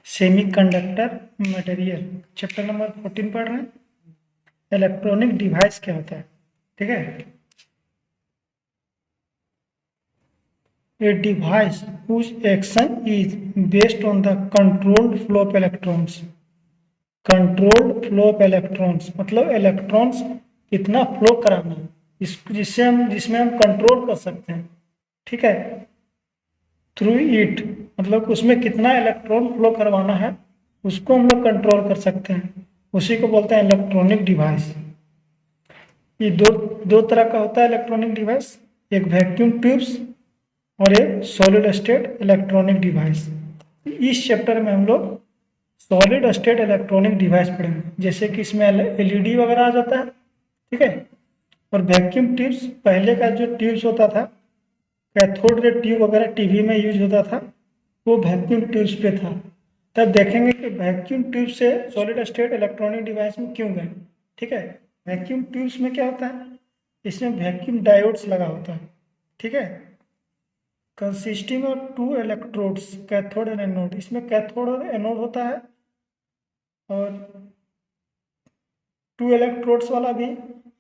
Semiconductor material, chapter number 14 पढ़ रहे हैं। इलेक्ट्रॉनिक डिवाइस क्या होता है, ठीक है। A device whose action is based on the controlled flow of electrons। Controlled flow of electrons मतलब इलेक्ट्रॉन्स कितना फ्लो कराना, जिसमें हम कंट्रोल कर सकते हैं, ठीक है। थ्रू इट मतलब उसमें कितना इलेक्ट्रॉन फ्लो करवाना है उसको हम लोग कंट्रोल कर सकते हैं, उसी को बोलते हैं इलेक्ट्रॉनिक डिवाइस। ये दो तरह का होता है इलेक्ट्रॉनिक डिवाइस, एक वैक्यूम ट्यूब्स और एक सॉलिड स्टेट इलेक्ट्रॉनिक डिवाइस। इस चैप्टर में हम लोग सॉलिड स्टेट इलेक्ट्रॉनिक डिवाइस पढ़ेंगे, जैसे कि इसमें एलईडी वगैरह आ जाता है, ठीक है। और वैक्यूम ट्यूब्स, पहले का जो ट्यूब्स होता था, कैथोड रे ट्यूब वगैरह टीवी में यूज होता था, वो वैक्यूम ट्यूब्स पे था। तब देखेंगे कि वैक्यूम ट्यूब से सॉलिड स्टेट इलेक्ट्रॉनिक डिवाइस में क्यों गए, ठीक है। वैक्यूम ट्यूब्स में क्या होता है, इसमें वैक्यूम डायोड्स लगा होता है, ठीक है। Consisting of two electrodes, cathode and anode, इसमें कैथोड और एनोड होता है, और टू इलेक्ट्रोड्स वाला भी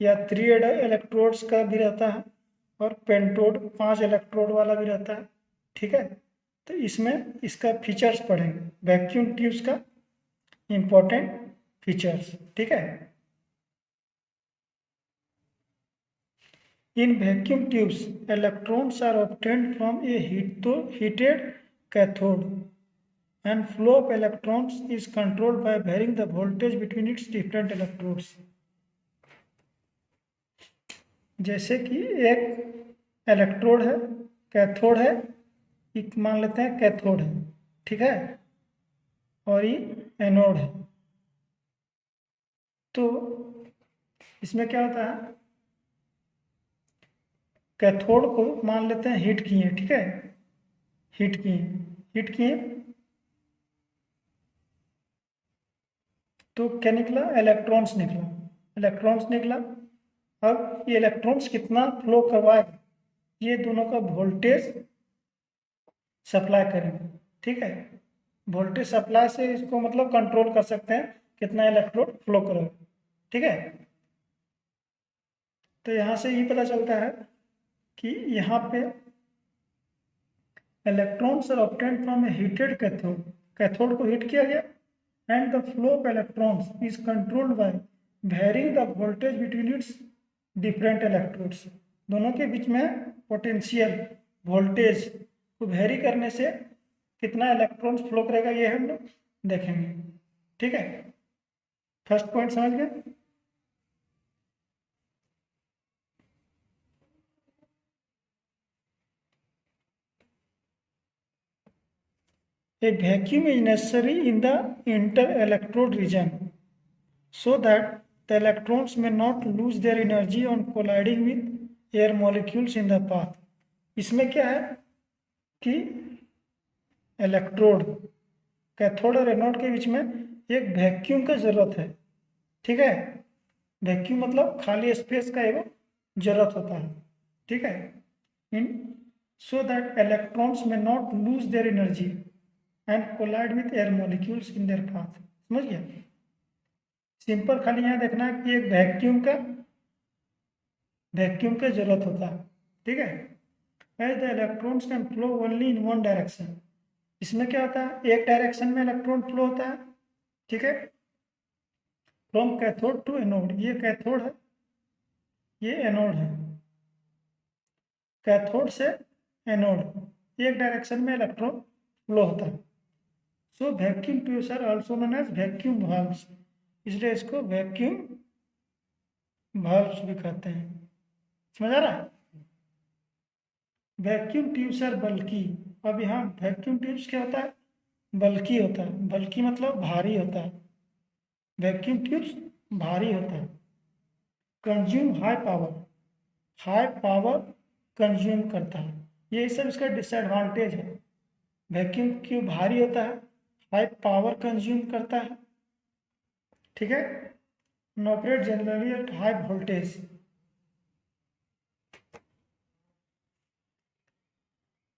या थ्री इलेक्ट्रोड्स का भी रहता है, और पेंटोड 5 इलेक्ट्रोड वाला भी रहता है, ठीक है। तो इसमें इसका फीचर्स पढ़ेंगे, वैक्यूम ट्यूब्स का इंपॉर्टेंट फीचर्स, ठीक है। In vacuum tubes electrons are obtained from a heated cathode and flow of electrons is controlled by varying the voltage between its different electrodes। जैसे कि एक इलेक्ट्रोड है, कैथोड है, एक मान लेते हैं कैथोड है, ठीक है, और ये एनोड है। तो इसमें क्या होता है, कैथोड को मान लेते हैं हीट किए, ठीक है, हीट किए तो क्या निकला, इलेक्ट्रॉन्स निकला। अब ये इलेक्ट्रॉन्स कितना फ्लो करवाएगा, ये दोनों का वोल्टेज सप्लाई करेंगे, ठीक है। वोल्टेज सप्लाई से इसको मतलब कंट्रोल कर सकते हैं कितना इलेक्ट्रॉन फ्लो करेगा, ठीक है। तो यहाँ से ये पता चलता है कि यहाँ पे electrons are obtained from a heated cathode, cathode को हीट किया गया, and the flow of electrons is controlled by varying the voltage between its different electrodes. दोनों के बीच में पोटेंशियल वोल्टेज को वेरी करने से कितना इलेक्ट्रॉन्स फ्लो करेगा ये हम लोग देखेंगे, ठीक है। फर्स्ट पॉइंट समझ गए। A vacuum is necessary in the inter-electrode region so that the electrons may not lose their energy on colliding with air molecules in the path। इसमें क्या है कि इलेक्ट्रोड, कैथोड और एनोड के बीच में एक वैक्यूम का जरूरत है, ठीक है। वैक्यूम मतलब खाली स्पेस का एक जरूरत होता है, ठीक है। In so that electrons may not lose their energy and collide with air molecules in their path. समझ गया, सिंपल खाली यहाँ देखना है कि एक वैक्यूम का जरूरत होता है, ठीक है। As the electrons can flow only in one direction, इसमें क्या होता है, एक डायरेक्शन में इलेक्ट्रॉन फ्लो होता है, ठीक है। फ्रॉम कैथोड टू एनोड, ये कैथोड है, ये एनोड है। कैथोड से एनोड एक डायरेक्शन में इलेक्ट्रॉन फ्लो होता है। So vacuum tubes are also known as vacuum valves, इसलिए इसको वैक्यूम वाल्व्स भी कहते हैं। समझ आ रहा है। वैक्यूम ट्यूब्स आर बल्की, अब यहाँ वैक्यूम ट्यूब्स क्या होता है, बल्की होता है। बल्की मतलब भारी होता है, वैक्यूम ट्यूब्स भारी होता है। कंज्यूम हाई पावर कंज्यूम करता है, ये सब इसका डिसएडवांटेज है। वैक्यूम ट्यूब भारी होता है, हाई पावर कंज्यूम करता है, ठीक है। Operate generally at high voltage,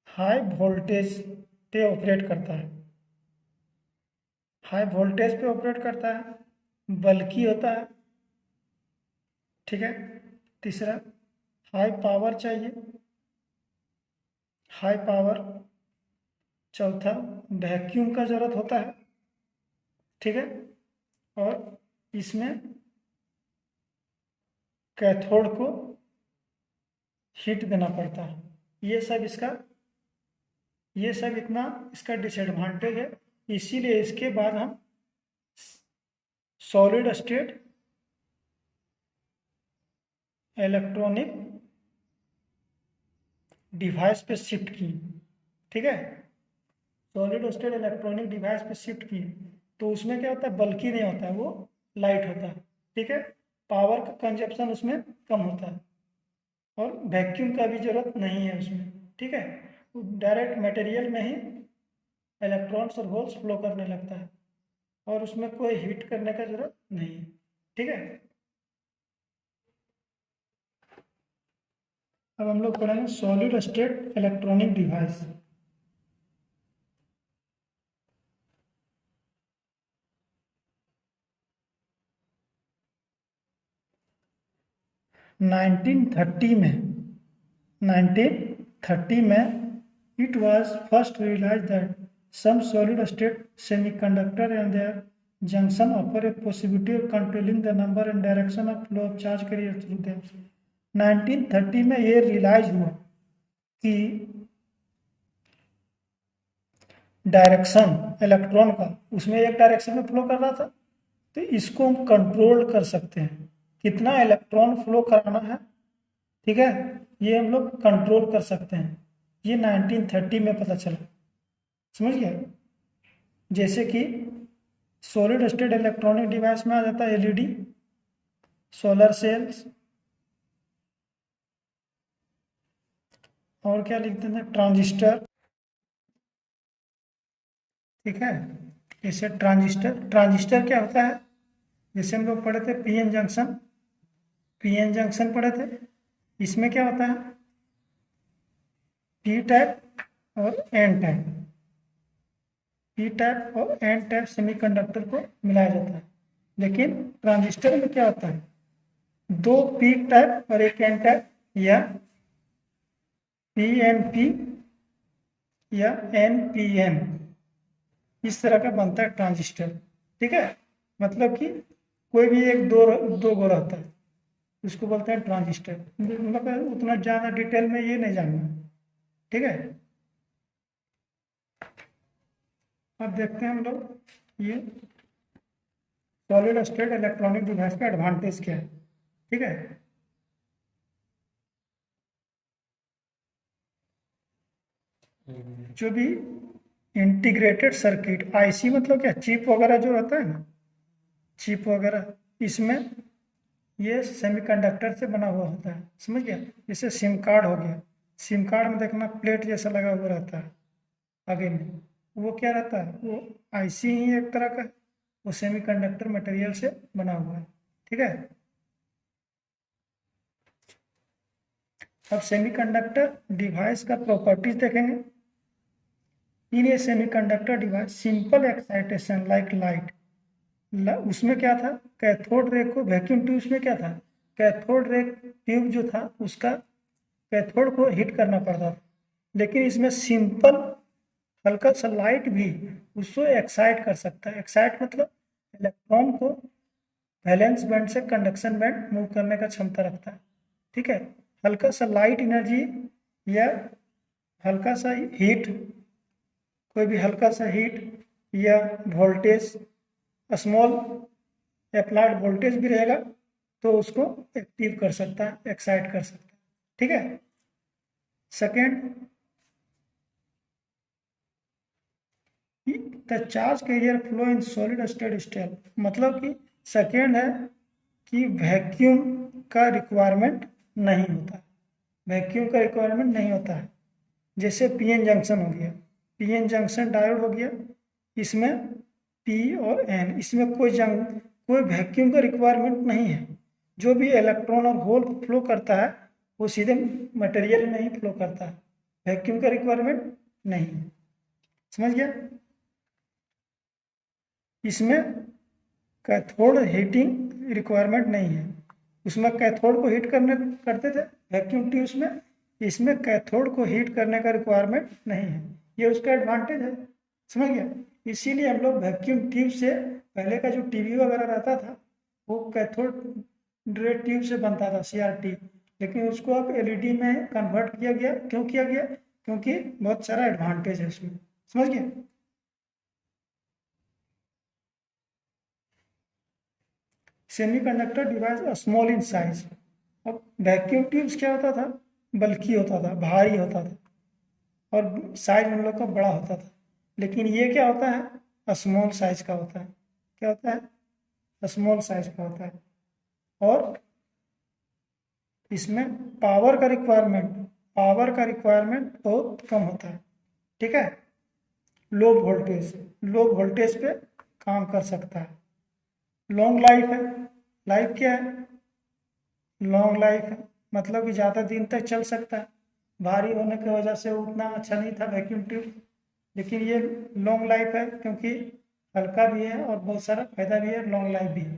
high voltage पे ऑपरेट करता है। हाई वोल्टेज पे ऑपरेट करता है, बल्कि होता है, ठीक है। तीसरा, हाई पावर चाहिए, हाई पावर। चौथा, वैक्यूम का ज़रूरत होता है, ठीक है। और इसमें कैथोड को हीट देना पड़ता है। ये सब इतना इसका डिसएडवांटेज है। इसीलिए इसके बाद हम सॉलिड स्टेट इलेक्ट्रॉनिक डिवाइस पे शिफ्ट की, ठीक है। सॉलिड स्टेट इलेक्ट्रॉनिक डिवाइस पे शिफ्ट की तो उसमें क्या होता है, बल्कि नहीं होता है, वो लाइट होता है, ठीक है। पावर का कंजप्शन उसमें कम होता है और वैक्यूम का भी जरूरत नहीं है उसमें, ठीक है। डायरेक्ट मटेरियल में ही इलेक्ट्रॉन्स और होल्स फ्लो करने लगता है और उसमें कोई हीट करने का जरूरत नहीं है, ठीक है। अब हम लोग पढ़ेंगे solid state electronic device. Nineteen thirty में it was first realized that some solid state semiconductor and their junction offer a possibility of controlling the number and direction of flow of charge carrier through them. 1930 में ये realise हुआ कि direction electron का उसमें एक direction में flow कर रहा था, तो इसको हम कंट्रोल कर सकते हैं, कितना इलेक्ट्रॉन फ्लो कराना है, ठीक है। ये हम लोग कंट्रोल कर सकते हैं। ये 1930 में पता चला, समझ गया। जैसे कि सॉलिड स्टेट इलेक्ट्रॉनिक डिवाइस में आ जाता है एलईडी, सोलर सेल्स, और क्या लिखते हैं, ट्रांजिस्टर, ठीक है। जैसे ट्रांजिस्टर क्या होता है, जैसे हम लोग पढ़े थे पीएन जंक्शन पढ़े थे। इसमें क्या होता है, पी टाइप और एन टाइप, पी टाइप और एन टाइप सेमीकंडक्टर को मिलाया जाता है। लेकिन ट्रांजिस्टर में क्या होता है, दो पी टाइप और एक एन टाइप, या पीएनपी या एनपीएन, इस तरह का बनता है ट्रांजिस्टर, ठीक है। मतलब कि कोई भी एक दो गो रहता है, उसको बोलते हैं ट्रांजिस्टर। मतलब उतना ज़्यादा डिटेल में ये नहीं जानना, ठीक है। अब देखते हैं हम लोग ये सॉलिड स्टेट इलेक्ट्रॉनिक डिवाइस का एडवांटेज क्या है, ठीक है। जो भी इंटीग्रेटेड सर्किट, आईसी मतलब क्या, चिप वगैरह जो रहता है ना, चिप वगैरह, इसमें ये सेमीकंडक्टर से बना हुआ होता है, समझ गया। जैसे सिम कार्ड हो गया, सिम कार्ड में देखना प्लेट जैसा लगा हुआ रहता है आगे में, वो क्या रहता है, वो आईसी ही एक तरह का, वो सेमीकंडक्टर मटेरियल से बना हुआ है, ठीक है। अब सेमीकंडक्टर डिवाइस का प्रॉपर्टीज देखेंगे। In a semiconductor device simple excitation like light, उसमें क्या था, कैथोड रे को, वैक्यूम ट्यूब में क्या था, कैथोड रे ट्यूब जो था उसका कैथोड को हीट करना पड़ता था। लेकिन इसमें सिंपल हल्का सा लाइट भी उसको एक्साइट कर सकता है। एक्साइट मतलब इलेक्ट्रॉन को वैलेंस बैंड से कंडक्शन बैंड मूव करने का क्षमता रखता है, ठीक है। हल्का सा लाइट एनर्जी या हल्का सा हीट, कोई भी हल्का सा हीट या वोल्टेज, स्मॉल अप्लाइड वोल्टेज भी रहेगा तो उसको एक्टिव कर सकता है, एक्साइट कर सकता है, ठीक है। Second, the charge carrier flow in solid state state, मतलब कि सेकेंड है कि वैक्यूम का रिक्वायरमेंट नहीं होता, वैक्यूम का रिक्वायरमेंट नहीं होता है। जैसे पीएन जंक्शन हो गया, पीएन जंक्शन डायोड हो गया, इसमें पी और एन, इसमें कोई वैक्यूम का रिक्वायरमेंट नहीं है। जो भी इलेक्ट्रॉन और होल फ्लो करता है वो सीधे मटेरियल में ही फ्लो करता है, वैक्यूम का रिक्वायरमेंट नहीं है, समझ गया। इसमें कैथोड हीटिंग रिक्वायरमेंट नहीं है। उसमें कैथोड को हीट करते थे वैक्यूम ट्यूब्स में, इसमें कैथोड को हीट करने का रिक्वायरमेंट नहीं है। ये उसका एडवांटेज है, समझ गया। इसीलिए हम लोग वैक्यूम ट्यूब से, पहले का जो टीवी वगैरह रहता था वो कैथोड रे ट्यूब से बनता था, CRT, लेकिन उसको अब LED में कन्वर्ट किया गया। क्यों किया गया? क्योंकि बहुत सारा एडवांटेज है उसमें, समझ गया। Semiconductor device small in size. अब वैक्यूम ट्यूब्स क्या होता था? बल्कि होता था, भारी होता था, और साइज उन लोग का बड़ा होता था। लेकिन ये क्या होता है? स्मॉल साइज का होता है। क्या होता है? स्मॉल साइज का होता है। और इसमें पावर का रिक्वायरमेंट बहुत कम होता है, ठीक है। लो वोल्टेज पे काम कर सकता है। लॉन्ग लाइफ है। लाइफ क्या है? लॉन्ग लाइफ है, मतलब कि ज़्यादा दिन तक चल सकता है। भारी होने की वजह से उतना अच्छा नहीं था वैक्यूम ट्यूब, लेकिन ये लॉन्ग लाइफ है क्योंकि हल्का भी है और बहुत सारा फायदा भी है, लॉन्ग लाइफ भी है,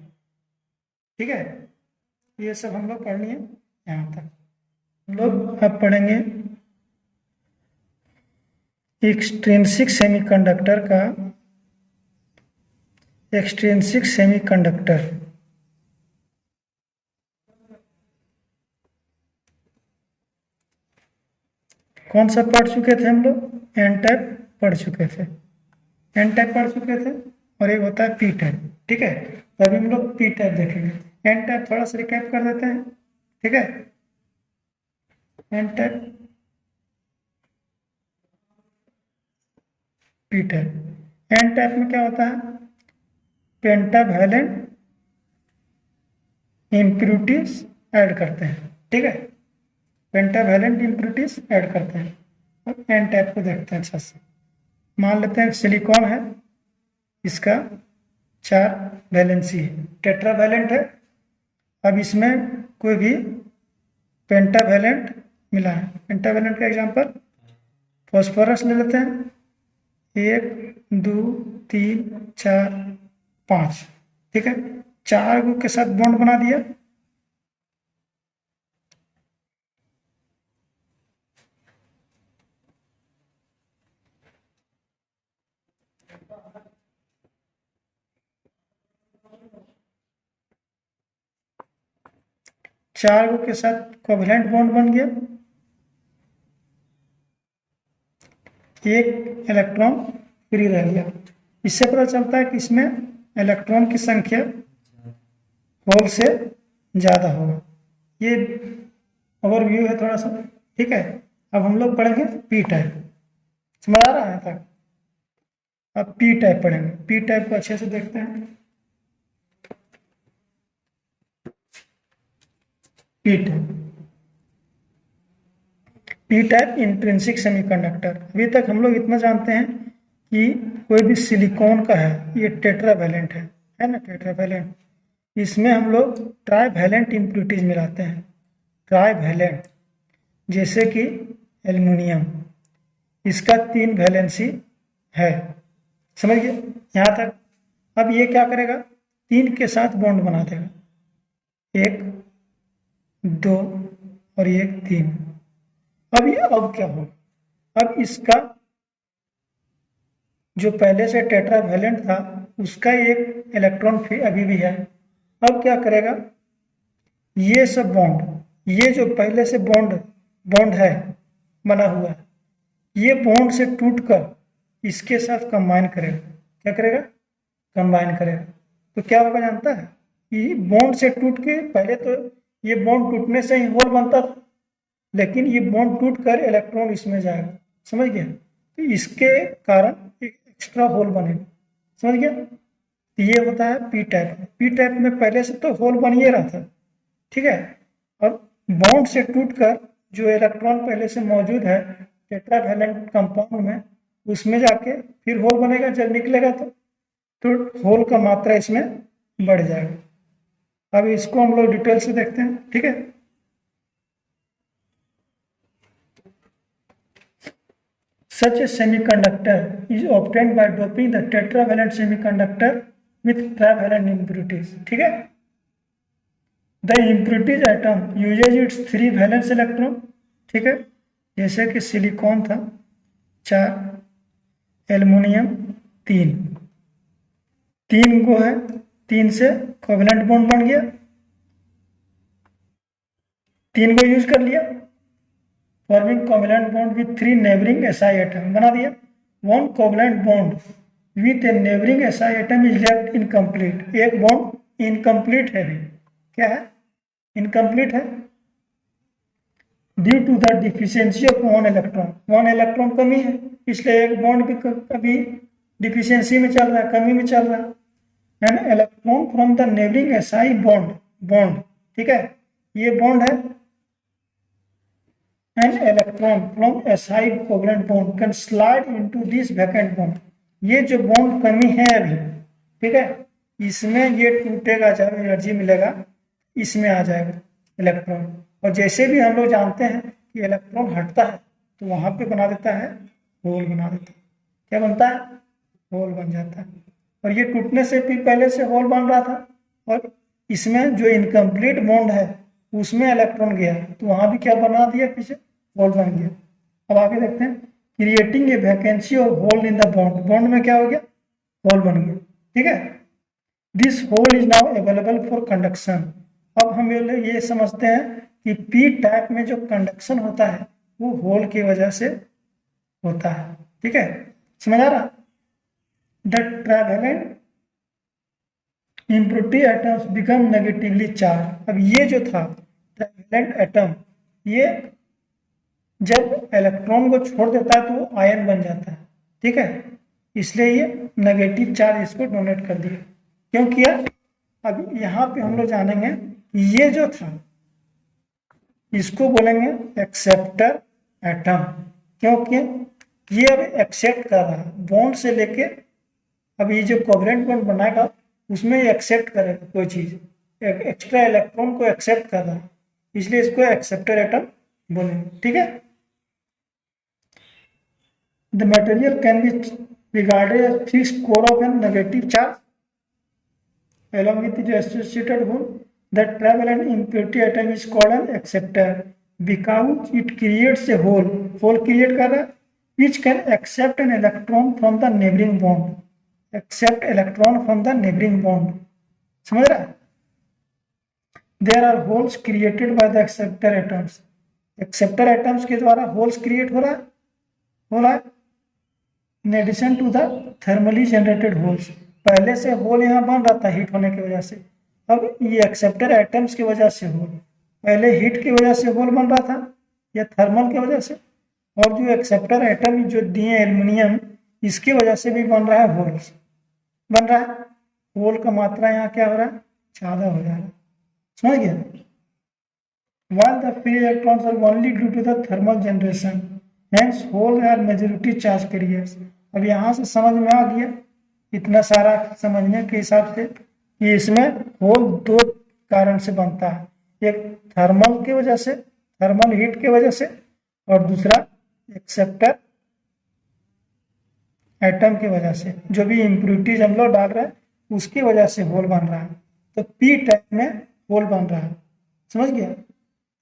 ठीक है। ये सब हम लोग पढ़ लिए यहाँ तक। हम लोग अब पढ़ेंगे एक्सट्रिंसिक सेमीकंडक्टर। कौन सा पढ़ चुके थे हम लोग? एन टाइप पढ़ चुके थे, और एक होता है पी टाइप, ठीक है। तो अभी हम लोग पी टाइप देखेंगे। एन टाइप थोड़ा सा रिकैप कर देते हैं, ठीक है। N type, P type. N type में क्या होता है? पेंटावैलेंट इम्प्यूरिटीज ऐड करते हैं, ठीक है। पेंटावैलेंट इम्प्यूरिटीज ऐड करते हैं। और एन टाइप को देखते हैं अच्छा से। मान लेते हैं सिलिकॉन है, इसका 4 वैलेंसी है, टेट्रावैलेंट है। अब इसमें कोई भी पेंटावैलेंट मिला है। पेंटावैलेंट का एग्जांपल फॉस्फोरस ले लेते हैं, 1 2 3 4 5, ठीक है। 4 को के साथ बॉन्ड बना दिया। चार के साथ कोवैलेंट बॉन्ड बन गया, एक इलेक्ट्रॉन फ्री रह गया। इससे पता चलता है कि इसमें इलेक्ट्रॉन की संख्या होल से ज़्यादा होगा। ये ओवरव्यू है थोड़ा सा, ठीक है। अब हम लोग पढ़ेंगे पी टाइप, समझ आ रहा है तक? अब पी टाइप पढ़ेंगे। पी टाइप को अच्छे से देखते हैं। P type, P type intrinsic semiconductor. अभी तक हम लोग इतना जानते हैं कि कोई भी सिलिकॉन का है, ये टेट्रावैलेंट है ना, टेट्रावैलेंट। इसमें हम लोग ट्राईवैलेंट इम्प्यूरिटीज मिलाते हैं, ट्राईवैलेंट, जैसे कि एल्युमिनियम, इसका 3 वैलेंसी है, समझ गए यहाँ तक। अब ये क्या करेगा? 3 के साथ बॉन्ड बना देगा, 1 2 और 1 3। अब क्या होगा? अब इसका जो पहले से टेट्रावैलेंट था उसका एक इलेक्ट्रॉन अभी भी है। अब क्या करेगा? ये सब बॉन्ड, ये जो पहले से बॉन्ड है बना हुआ, ये बॉन्ड से टूटकर इसके साथ कंबाइन करेगा। क्या करेगा? कंबाइन करेगा। तो क्या होगा जानता है? ये बॉन्ड से टूट के, पहले तो ये बॉन्ड टूटने से ही होल बनता था, लेकिन ये बॉन्ड टूट कर इलेक्ट्रॉन इसमें जाएगा, समझ गया। तो इसके कारण एक एक्स्ट्रा होल बनेगा, समझ गया। तो ये होता है पी टाइप में। पी टाइप में पहले से तो होल बन ही रहा था, ठीक है। और बॉन्ड से टूटकर जो इलेक्ट्रॉन पहले से मौजूद है टेट्रावैलेंट कंपाउंड में, उसमें जाके फिर होल बनेगा। जब निकलेगा तो होल का मात्रा इसमें बढ़ जाएगा। अब इसको हम लोग डिटेल से देखते हैं, ठीक है। Such a semiconductor is obtained by doping the tetravalent semiconductor with travalent impurities, ठीक है। The impurities atom uses its 3 valence electron, ठीक है, जैसे कि सिलिकॉन था 4, एल्युमिनियम 3, 3 को है, 3 से कोवेलेंट बॉन्ड बन गया, 3 को यूज कर लिया, forming covalent bond with 3 neighboring SI atom बना दिया। 1 covalent bond with a neighboring SI atom is left incomplete, एक बॉन्ड इनकम्प्लीट है भी, क्या है, इनकम्प्लीट है, due to the deficiency of 1 electron, 1 electron कमी है, इसलिए एक बॉन्ड भी कभी डिफिशियंसी में चल रहा है, कमी में चल रहा है। An electron from the neighbouring SI bond, ठीक है, ये बॉन्ड है। An electron from SI covalent bond can slide into this vacant bond, ये जो बॉन्ड कमी है अभी, ठीक है, इसमें ये टूटेगा, जब एनर्जी मिलेगा इसमें आ जाएगा इलेक्ट्रॉन, और जैसे भी हम लोग जानते हैं कि इलेक्ट्रॉन हटता है तो वहां पे बना देता है होल, बना देता है, क्या बनता है, होल बन जाता है। और ये टूटने से भी पहले से होल बन रहा था, और इसमें जो इनकम्प्लीट बॉन्ड है उसमें इलेक्ट्रॉन गया तो वहां भी क्या बना दिया, पीछे होल बन गया। अब आगे देखते हैं, creating a vacancy or hole in the bond, bond में क्या हो गया, होल बन गया, ठीक है। This hole is now available for conduction. अब हम ये समझते हैं कि पी टाइप में जो कंडक्शन होता है वो होल की वजह से होता है, ठीक है, समझ आ रहा। The trivalent impurity atoms become negatively charge. अब ये जो था ट्रैवेलेंट एटम, ये जब इलेक्ट्रॉन को छोड़ देता है तो वो आयन बन जाता है, ठीक है, इसलिए ये नेगेटिव चार्ज इसको डोनेट कर दिया। क्यों किया, अब यहाँ पे हम लोग जानेंगे, ये जो था इसको बोलेंगे एक्सेप्टर एटम, क्योंकि ये अब एक्सेप्ट कर रहा है बॉन्ड से लेके, अब ये जो कोवेलेंट बॉन्ड बनाएगा उसमें ये एक्सेप्ट करेगा कोई चीज, एक्स्ट्रा इलेक्ट्रॉन को एक्सेप्ट कर रहा है, इसलिए इसको एक्सेप्टर एटम बोलेंगे, ठीक है। The material can be regarded as fixed core of an negative charge along with the associated hole. The travelent impurity atom is called an acceptor because it creates a hole, hole create कर रहा है, which can accept an electron from the neighboring bond, accept electron from the neighboring bond, समझ रहा है। There are holes created by the acceptor atoms, acceptor atoms के द्वारा holes create हो रहा है in addition to the thermally generated holes, पहले से होल यहाँ बन रहा था हीट होने की वजह से, अब ये एक्सेप्टर एटम्स की वजह से होल, पहले हीट की वजह से होल बन रहा था या थर्मल की वजह से, और जो एक्सेप्टर एटम जो दिए एल्युमिनियम, इसकी वजह से भी बन रहा है होल, बन रहा है होल का मात्रा यहाँ क्या हो रहा है, ज़्यादा हो जा रहा है, समझ गया। While the free electrons are only due to the thermal generation, hence holes are majority charge carriers। अब यहाँ से समझ में आ गया, इतना सारा समझने के हिसाब से कि इसमें होल 2 कारण से बनता है, एक थर्मल की वजह से, थर्मल हीट की वजह से, और दूसरा एक्सेप्टर एटम की वजह से, जो भी इम्प्योरिटीज हम लोग डाल रहे हैं उसकी वजह से होल बन रहा है। तो पी टाइप में होल बन रहा है, समझ गया।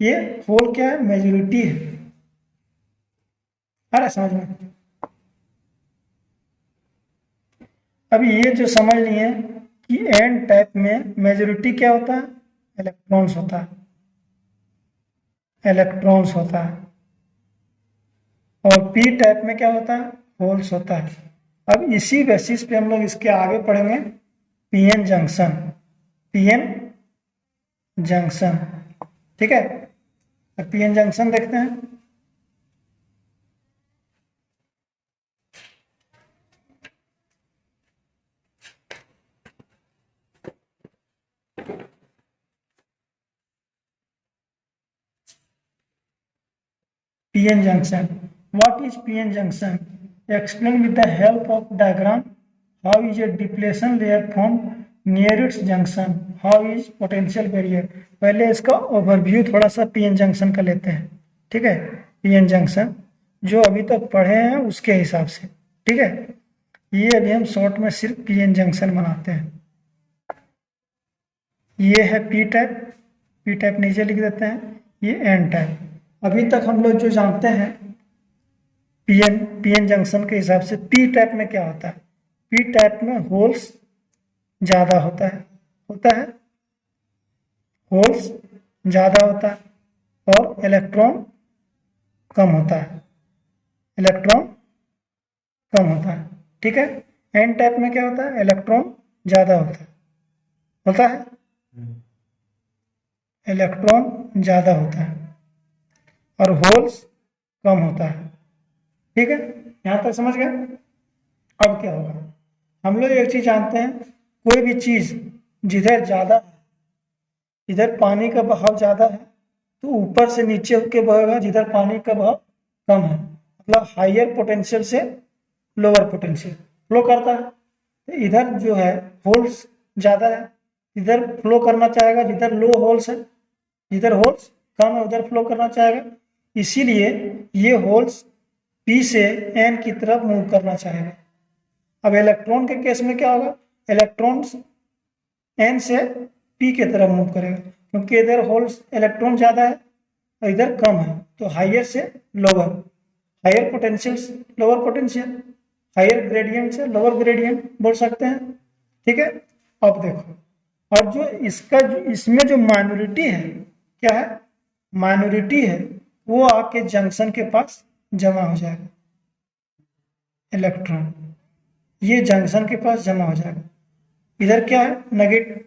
ये होल क्या है, मेजोरिटी है, आ रहा समझ में। अभी ये जो समझ लिए कि एन टाइप में मेजोरिटी क्या होता है, इलेक्ट्रॉन्स होता है, इलेक्ट्रॉन्स होता है, और पी टाइप में क्या होता है, होल्स होता है। अब इसी बेसिस पे हम लोग इसके आगे पढ़ेंगे पीएन जंक्शन, पीएन जंक्शन, ठीक है। अब पीएन जंक्शन देखते हैं। PN junction. What is PN junction? Explain with the help of diagram. How is a depletion layer formed near its junction? How is potential barrier? पहले इसका overview थोड़ा सा PN junction का लेते हैं, ठीक है। PN junction जो अभी तक पढ़े हैं उसके हिसाब से, ठीक है। ये अभी हम शॉर्ट में सिर्फ PN junction बनाते हैं, ये है पी टाइप, पी टाइप नीचे लिख देते हैं, ये एन टाइप। अभी तक हम लोग जो जानते हैं पीएन जंक्शन के हिसाब से पी टाइप में क्या होता है, पी टाइप में होल्स ज़्यादा होता है, होल्स ज़्यादा होता है और इलेक्ट्रॉन कम होता है, इलेक्ट्रॉन कम होता है। ठीक है। एन टाइप में क्या होता है, इलेक्ट्रॉन ज़्यादा होता है, इलेक्ट्रॉन ज़्यादा होता है और होल्स कम होता है। ठीक है, यहाँ तक समझ गए। अब क्या होगा, हम लोग एक चीज़ जानते हैं, कोई भी चीज़ जिधर ज़्यादा है, इधर पानी का बहाव ज़्यादा है तो ऊपर से नीचे होके बहेगा, जिधर पानी का बहाव कम है, मतलब हायर पोटेंशियल से लोअर पोटेंशियल फ्लो करता है। तो इधर जो है होल्स ज़्यादा है, इधर फ्लो करना चाहेगा, जिधर लो होल्स है, जिधर होल्स कम है उधर फ्लो करना चाहेगा। इसीलिए ये होल्स पी से एन की तरफ मूव करना चाहेगा। अब इलेक्ट्रॉन के केस में क्या होगा, इलेक्ट्रॉन्स एन से पी की तरफ मूव करेगा, क्योंकि इधर होल्स इलेक्ट्रॉन ज़्यादा है और इधर कम है, तो हायर से लोअर, हायर पोटेंशियल से लोअर पोटेंशियल, हायर ग्रेडियंट से लोअर ग्रेडियंट बोल सकते हैं। ठीक है। अब देखो, और जो इसका जो इसमें जो माइनॉरिटी है, क्या है, माइनॉरिटी है, वो आके जंक्शन के पास जमा हो जाएगा, इलेक्ट्रॉन ये जंक्शन के पास जमा हो जाएगा। इधर क्या है, नेगेटिव,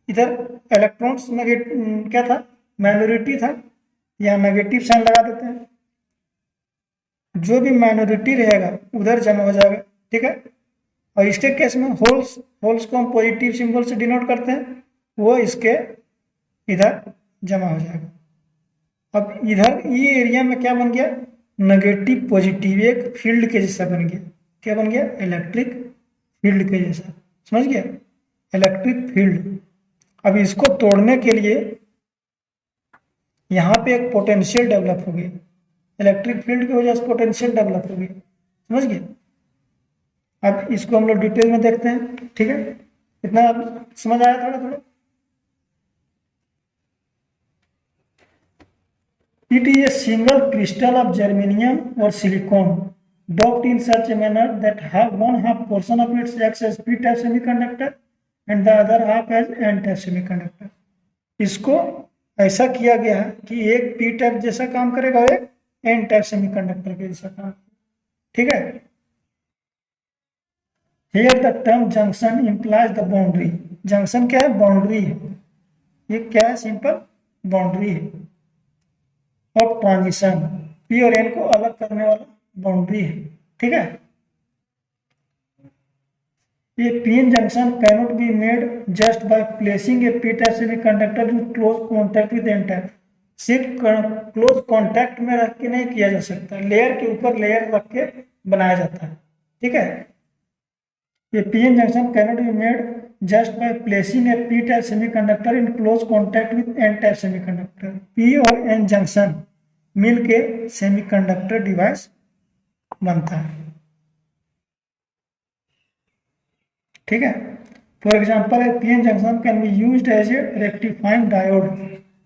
इधर इलेक्ट्रॉन्स नेगेटिव क्या था, माइनॉरिटी था, यहाँ नेगेटिव साइन लगा देते हैं, जो भी माइनॉरिटी रहेगा उधर जमा हो जाएगा। ठीक है। और इसके केस में होल्स, होल्स को हम पॉजिटिव सिंबल से डिनोट करते हैं, वो इसके इधर जमा हो जाएगा। अब इधर ये एरिया में क्या बन गया, नेगेटिव पॉजिटिव एक फील्ड के जैसा बन गया। क्या बन गया, इलेक्ट्रिक फील्ड के जैसा, समझ गया, इलेक्ट्रिक फील्ड। अब इसको तोड़ने के लिए यहाँ पे एक पोटेंशियल डेवलप हो गई, इलेक्ट्रिक फील्ड की वजह से पोटेंशियल डेवलप हो गई, समझ गए। अब इसको हम लोग डिटेल में देखते हैं। ठीक है, इतना समझ आया थोड़ा थोड़ा। It is a single crystal of germanium or silicon doped in such a manner that one half portion of it acts as p-type semiconductor and the other half as n-type semiconductor. इसको ऐसा किया गया है कि एक P type जैसा काम करेगा और एक एन टाइप सेमीकंडक्टर के जैसा काम। ठीक है। Here the term junction implies the boundary. Junction क्या है, बाउंड्री है, ये क्या है, सिंपल बाउंड्री है। और ट्रांजिशन, पी और एन को अलग करने वाला बाउंड्री है। ठीक है। ये PN junction cannot be made just by placing a P type semiconductor in close contact with N type. सिर्फ क्लोज कॉन्टैक्ट में रख के नहीं किया जा सकता, लेयर के ऊपर लेयर रख के बनाया जाता है। ठीक है। ये PN junction cannot be made just by placing a P type semiconductor in close contact with N type semiconductor. P और एन जंक्शन मिल के सेमीकंडक्टर डिवाइस बनता है। ठीक है। For example PN junction can be used as a rectifying diode.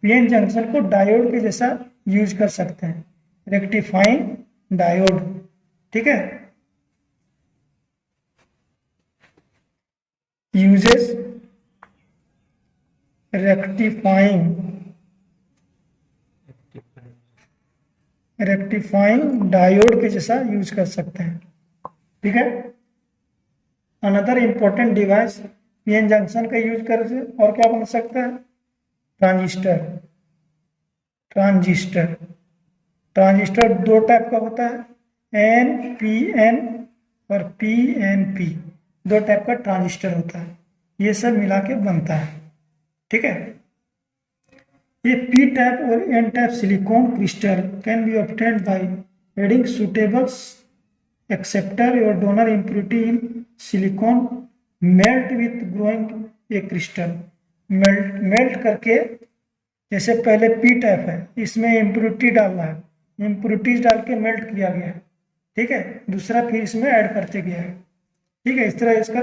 PN junction को diode के जैसा यूज कर सकते हैं, रेक्टिफाइंग डायोड। ठीक है। यूजेस रेक्टिफाइंग डायोड के जैसा यूज कर सकते हैं। ठीक है। Another important device PN junction का यूज करके और क्या बन सकता है, ट्रांजिस्टर। ट्रांजिस्टर ट्रांजिस्टर दो टाइप का होता है, एनपीएन और पीएनपी, दो टाइप का ट्रांजिस्टर होता है, ये सब मिला के बनता है। ठीक है। ये पी टाइप और N type silicon crystal can be obtained by adding suitable acceptor और donor impurity in silicon melt with growing a crystal. Melt करके, जैसे पहले पी टाइप है, इसमें इम्प्योरिटी डालना है, इम्प्योरिटीज डाल के मेल्ट किया गया है। ठीक है। दूसरा फिर इसमें ऐड करते गया है। ठीक है। इस तरह इसका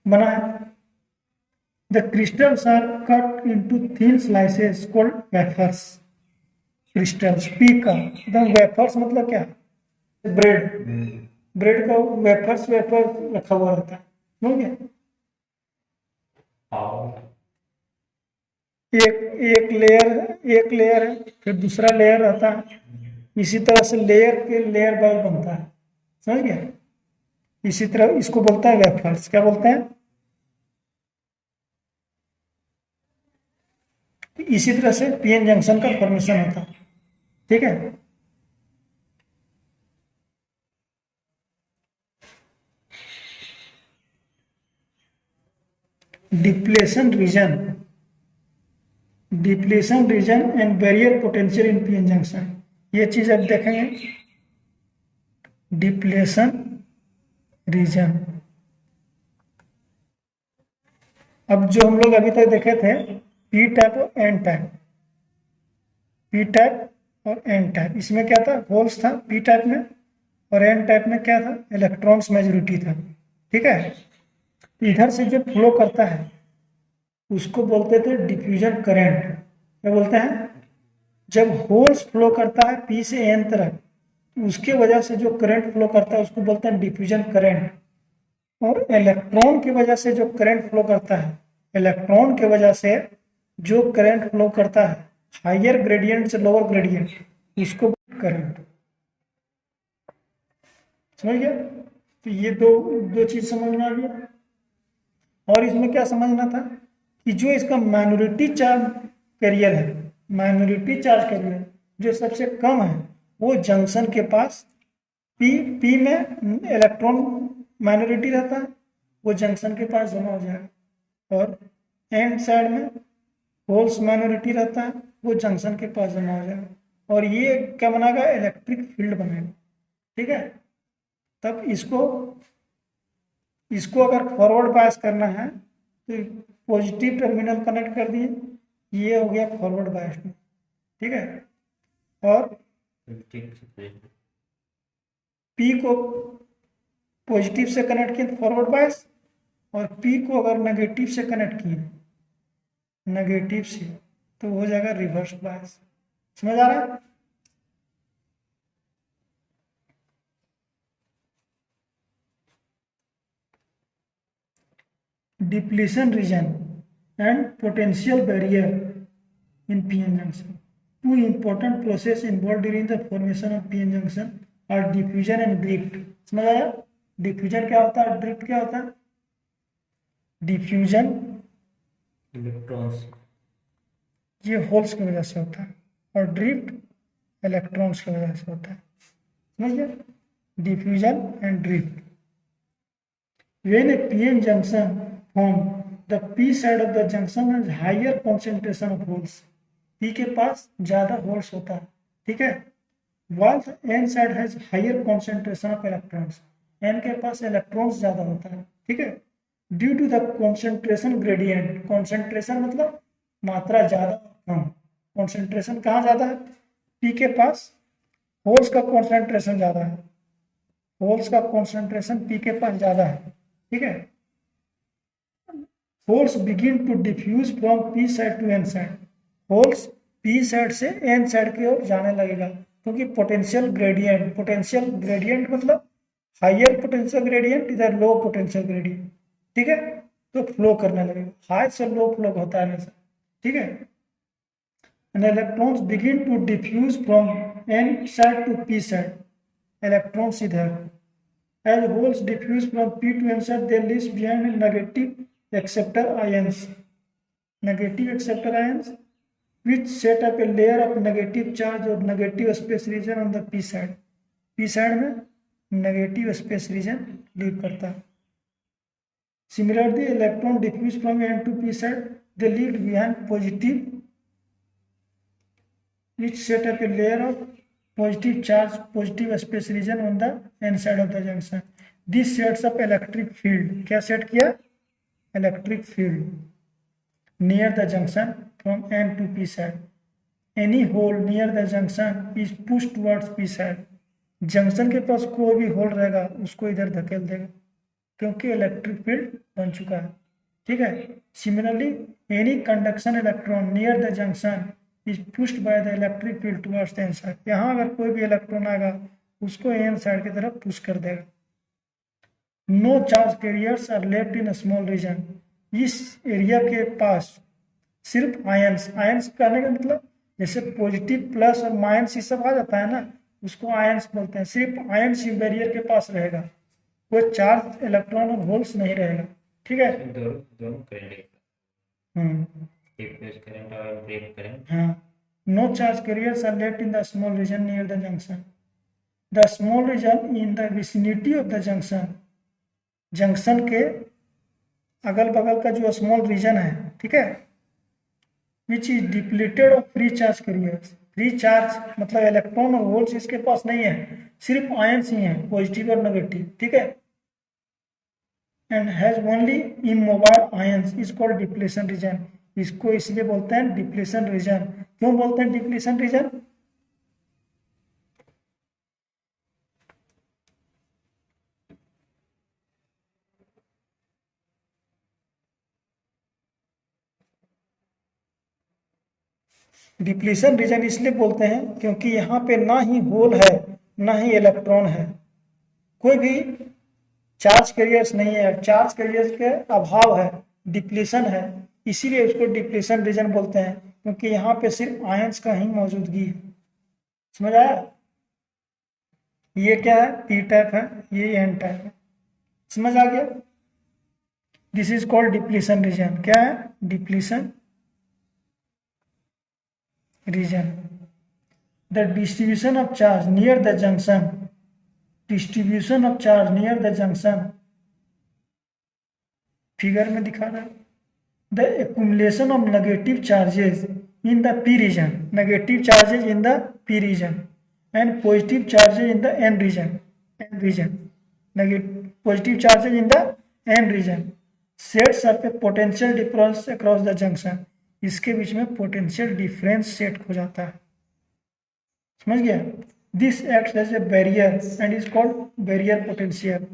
बना है। The crystals are cut into thin slices called wafers. Crystals P का एकदम, वेफर्स मतलब क्या, ब्रेड, ब्रेड का वेफर्स, वेफर रखा हुआ रहता है, समझ गए। एक लेयर है, फिर दूसरा लेयर रहता है, इसी तरह से लेयर के लेयर बाय बनता है, समझ गया। इसी तरह इसको बोलता है वेफर्स, क्या बोलते हैं। इसी तरह से पीएन जंक्शन का फॉर्मेशन होता है, ठीक है। Depletion region, depletion region and barrier potential in PN junction, ये चीज अब देखेंगे। डिप्लेशन रीजन, अब जो हम लोग अभी तक देखे थे पी टाइप और एन टाइप, पी टाइप और एन टाइप, इसमें क्या था, होल्स था पी टाइप में, और एन टाइप में क्या था, इलेक्ट्रॉन्स मेजोरिटी था, ठीक है। इधर से जो फ्लो करता है उसको बोलते थे डिफ्यूजन करंट, क्या बोलते हैं। जब होल्स फ्लो करता है पी से एन तरफ, उसके वजह से जो करंट फ्लो करता है उसको बोलते हैं डिफ्यूजन करंट। और इलेक्ट्रॉन की वजह से जो करंट फ्लो करता है, इलेक्ट्रॉन की वजह से जो करंट फ्लो करता है हायर ग्रेडियंट से लोअर ग्रेडियंट, इसको करंट, समझ गया। तो ये दो दो चीज समझना आ गया। और इसमें क्या समझना था कि जो इसका माइनॉरिटी चार्ज कैरियर है, माइनॉरिटी चार्ज कैरियर जो सबसे कम है, वो जंक्शन के पास पी में इलेक्ट्रॉन माइनॉरिटी रहता है, वो जंक्शन के पास जमा हो जाएगा। और एंड साइड में होल्स माइनॉरिटी रहता है, वो जंक्शन के पास जमा हो जाएगा, और ये क्या बनाएगा, इलेक्ट्रिक फील्ड बनेगा, ठीक है। तब इसको इसको अगर फॉरवर्ड बायस करना है तो पॉजिटिव टर्मिनल कनेक्ट कर दिए, ये हो गया फॉरवर्ड बायस में, ठीक है। और पी को पॉजिटिव से कनेक्ट किए फॉरवर्ड बायस, और पी को अगर नेगेटिव से कनेक्ट किए, नेगेटिव से, तो हो जाएगा रिवर्स बायस, समझ आ रहा है। Depletion reason and potential barrier in PN junction. Two important process involved during the formation of PN junction are diffusion and drift. समझ आया। डिफ्यूजन क्या होता है, ड्रिफ्ट क्या होता है। डिफ्यूजन इलेक्ट्रॉन्स, ये होल्स की वजह से होता है, और ड्रिफ्ट इलेक्ट्रॉन्स की वजह से होता है, समझ गया। Diffusion and drift. When a PN junction form, the P side of the junction has higher concentration of holes. P के पास ज्यादा होल्स होता है, ठीक है। while the N side has higher concentration of electrons. N के पास electrons ज्यादा होता है, ठीक है। Due to the concentration gradient, concentration मतलब मात्रा ज्यादा कम, concentration कहाँ ज्यादा है, P के पास होल्स का concentration ज्यादा है, होल्स का concentration P के पास ज्यादा है, ठीक है। Holes begin to diffuse from P side to N side, holes P side से एन साइड की ओर जाने लगेगा, क्योंकि पोटेंशियल ग्रेडियंट मतलब हायर पोटेंशियल ग्रेडियंट, इधर लो पोटेंशियल ग्रेडियंट, ठीक है। तो फ्लो करने लगेगा, हाई से लो फ्लो होता है हमेशा, ठीक है। And electrons begin to diffuse from N side to P side, electrons इधर, as holes diffuse from P to N side, they leave behind negative acceptor ions. Negative acceptor ions, which set up a layer of negative charge or negative space region on the P side. P side में negative space region leave करता है. Similarly, electron diffuse from N to P side, they leave behind positive, which set up a layer of positive charge, positive space region on the N side of the junction. This sets up electric field. क्या set किया, electric field near the junction from N to P side. Any hole near the junction is pushed towards P side. Junction के पास कोई भी whole रहेगा उसको इधर धकेल देगा, क्योंकि इलेक्ट्रिक फील्ड बन चुका है, ठीक है। Similarly any conduction electron near the junction is pushed by the electric field towards the N side. यहाँ अगर कोई भी इलेक्ट्रॉन आएगा उसको एन साइड की तरफ पुश कर देगा। No charge carriers are left in small region. इस एरिया के पास सिर्फ आयंस, आयंस कहने का मतलब जैसे पॉजिटिव प्लस और माइनस ये सब आ जाता है ना, उसको आयंस बोलते हैं। सिर्फ आयंस ही बैरियर के पास रहेगा, कोई चार्ज इलेक्ट्रॉन और होल्स नहीं रहेगा। ठीक है। दोनों दोनों करंट, डिफ्यूज करंट और ब्रेक करंट। हाँ। No charge carriers are left in the small region near the junction. The small region in the vicinity of the junction, junction के अगल बगल का जो स्मॉल रीजन है, ठीक है, which is depleted of free charge carriers. Free charge मतलब electron और होल्स इसके पास नहीं है, सिर्फ आयंस ही हैं, पॉजिटिव और नेगेटिव। ठीक है। And has only immobile ions is called depletion reason. इसको इसलिए बोलते हैं डिप्लीशन रीजन। क्यों बोलते हैं डिप्लीशन रीजन? डिप्लीशन रीजन इसलिए बोलते हैं क्योंकि यहाँ पे ना ही होल है ना ही इलेक्ट्रॉन है, कोई भी चार्ज कैरियर्स नहीं है, चार्ज कैरियर्स के अभाव है, डिप्लीशन है, इसीलिए उसको डिप्लीशन रीजन बोलते हैं, क्योंकि यहाँ पे सिर्फ आयंस का ही मौजूदगी है। समझ आया? ये क्या है? पी टाइप है, ये एन टाइप है। समझ आ गया? This is called depletion region. क्या है? Depletion region. The distribution of charge near the junction, distribution of charge near the junction figure में दिखा रहा है। The accumulation of negative charges in the P region, negative charges in the P region and positive charges in the N region, N region, positive charges in the N region sets up a potential difference across the junction. इसके बीच में potential difference set हो जाता है। समझ गया? This acts as a barrier and is called barrier potential.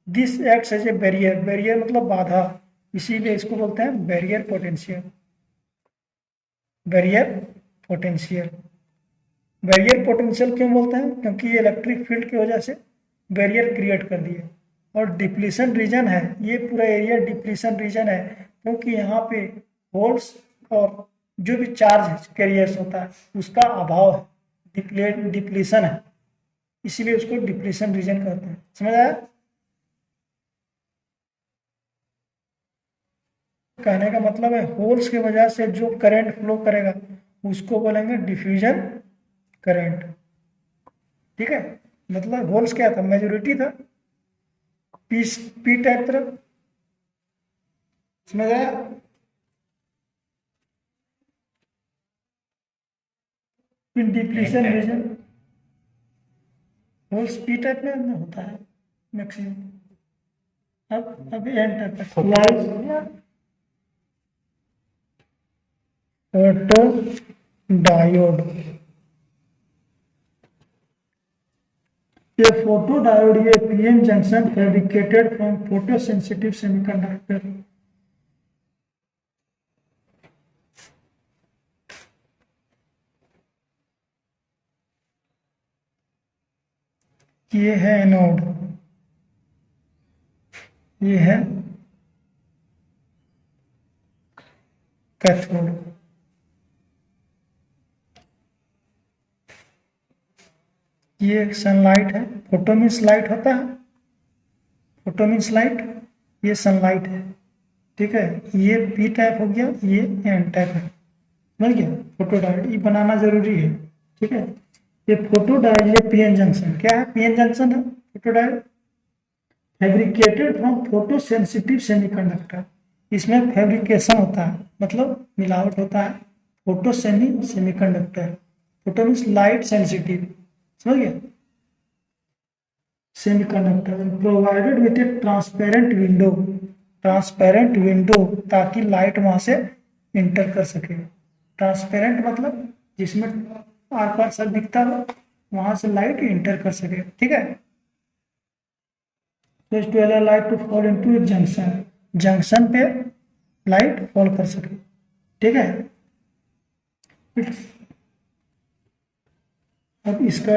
This acts as a barrier, barrier मतलब बाधा, इसीलिए इसको बोलते हैं barrier potential. Barrier potential, barrier potential क्यों बोलते हैं? क्योंकि ये इलेक्ट्रिक फील्ड की वजह से बैरियर क्रिएट कर दिए। और डिप्लीशन रीजन है, ये पूरा एरिया डिप्लीशन रीजन है, क्योंकि यहाँ पे होल्स और जो भी चार्ज कैरियर्स होता है उसका अभाव है, डिप्लीशन है, इसीलिए उसको डिप्लीशन रीजन कहते हैं। समझ आया? कहने का मतलब है होल्स की वजह से जो करंट फ्लो करेगा उसको बोलेंगे डिफ्यूजन करंट। ठीक है। मतलब होल्स क्या था? मेजोरिटी था, पी टाइप तरफ। समझ आया? In depletion region holes P type में होता है मैक्सिमम। अब अभी एन टाइप का फोटो डायोड। ये फोटो डायोड ये PN junction fabricated from photo sensitive semiconductor. ये है एनोड, ये है कैथोड। ये सनलाइट है, फोटो मीन्स लाइट होता है, फोटो मीन्स लाइट, ये सनलाइट है। ठीक है। ये पी टाइप हो गया, ये एन टाइप है। समझ गया? फोटो डायोड ये बनाना जरूरी है। ठीक है। ये फोटो डायोड, ये पीएन जंक्शन। क्या है? पीएन जंक्शन है photo diode, fabricated from photo sensitive semiconductor. इसमें फैब्रिकेशन होता है, मतलब मिलावट होता है, photo semiconductor. Photo means light sensitive. समझ गया? Semiconductor provided with A transparent window, transparent window ताकि लाइट वहां से इंटर कर सके। ट्रांसपेरेंट मतलब जिसमें आर पार सब दिखता हो, वहां से लाइट इंटर कर सके। ठीक है। तो to allow light to fall into junction, junction पे लाइट फॉल कर सके। ठीक है, अब इसका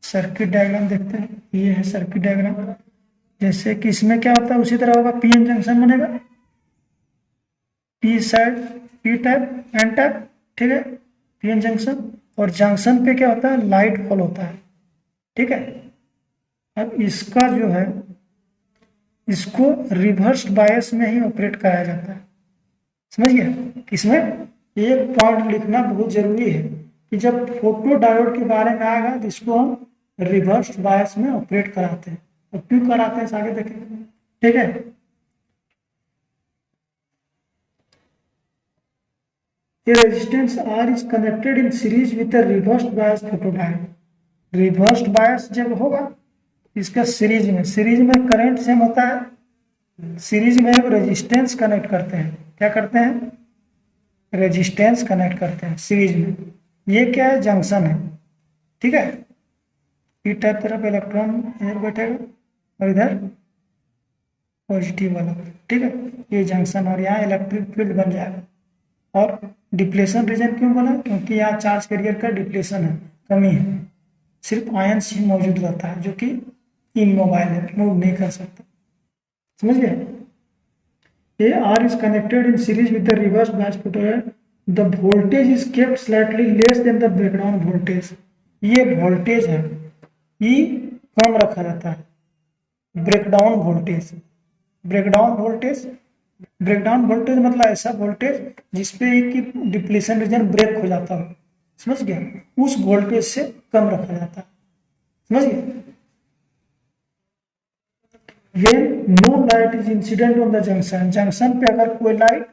सर्किट डायग्राम देखते हैं। ये है सर्किट डायग्राम। जैसे कि इसमें क्या होता है उसी तरह होगा, पीएन जंक्शन बनेगा, P side P type N type. ठीक है, पीएन जंक्शन, और जंक्शन पे क्या होता है, लाइट फॉल होता है। ठीक है, अब इसका जो है, इसको रिवर्स बायस में ही ऑपरेट कराया जाता है। समझ गया। इसमें एक पॉइंट लिखना बहुत जरूरी है कि जब फोटो डायोड के बारे में आएगा तो इसको हम रिवर्स बायस में ऑपरेट कराते हैं। तो क्यों कराते हैं आगे देखेंगे। ठीक है, ये resistance R is connected in series with the reverse bias photodiode. Reverse bias जब होगा इसका सीरीज में करंट सेम होता है। सीरीज में एक रेजिस्टेंस कनेक्ट करते हैं। क्या करते हैं, रेजिस्टेंस कनेक्ट करते हैं सीरीज में। ये क्या है, जंक्शन है। ठीक है, पी टाइप तरफ इलेक्ट्रॉन इधर बैठेगा और इधर पॉजिटिव वाला। ठीक है, ये जंक्शन, और यहाँ इलेक्ट्रिक फील्ड बन जाएगा। और डिप्लेशन रीजन क्यों बना, क्योंकि यहाँ चार्ज कैरियर का डिप्लेशन है, कमी है। सिर्फ आयंस ही मौजूद रहता है जो कि इमोबाइल है, मूव नहीं कर सकता। समझ गए। A R is connected in series with the reverse bias photodiode. The voltage is kept slightly less than the breakdown voltage. ये वोल्टेज है, E कम रखा जाता है। ब्रेकडाउन वोल्टेज, ब्रेकडाउन वोल्टेज मतलब ऐसा वोल्टेज जिसपे की डिप्लीशन रीजन ब्रेक हो जाता हो। समझ गया, उस वोल्टेज से कम रखा जाता है। समझ गया। When no light is incident on the junction, junction पे अगर कोई लाइट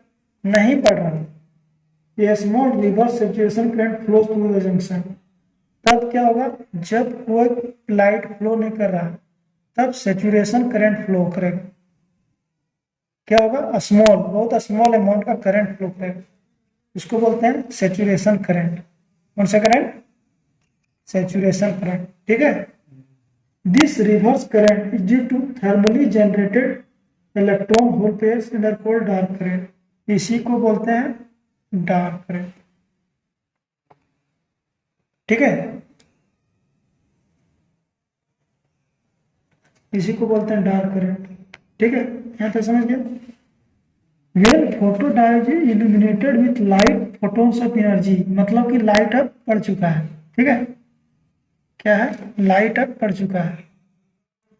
नहीं पड़ रहा, ये small reverse saturation current flow through the junction. तब क्या होगा, जब कोई लाइट फ्लो नहीं कर रहा तब सैचुरेशन करंट फ्लो करेगा। क्या होगा, स्मॉल, बहुत स्मॉल अमाउंट का करंट फ्लो करेगा। इसको बोलते हैं सैचुरेशन करंट। कौन सा करंट, सैचुरेशन करंट। ठीक है, this reverse current is due to thermally generated electron hole pairs and are called dark current. इसी को बोलते हैं डार्क करंट। ठीक है, इसी को बोलते हैं डार्क करंट। ठीक है, यहां तक समझ गया। When photodiode is illuminated with light photons of energy, मतलब कि लाइट अब पड़ चुका है। ठीक है, क्या है, लाइट अब पड़ चुका है,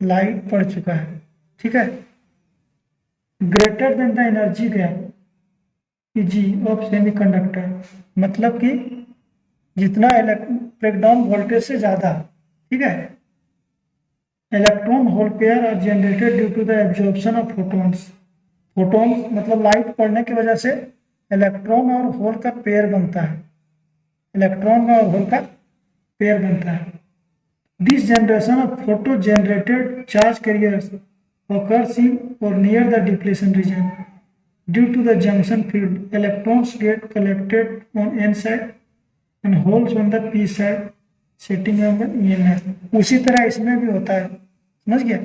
लाइट पड़ चुका है। ठीक है, greater than the energy gap G of semiconductor, मतलब कि जितना ब्रेकडाउन वोल्टेज से ज्यादा। ठीक है, electron hole pair are generated due to the absorption of photons. Photons मतलब लाइट पड़ने की वजह से इलेक्ट्रॉन और होल का पेयर बनता है, इलेक्ट्रॉन और होल का पेयर बनता है। This generation of photo-generated charge carriers occurs in or near the depletion region. Due to the junction field, electrons get collected on N side and holes on the P side, setting on the EMF. उसी तरह इसमें भी होता है। समझ गया।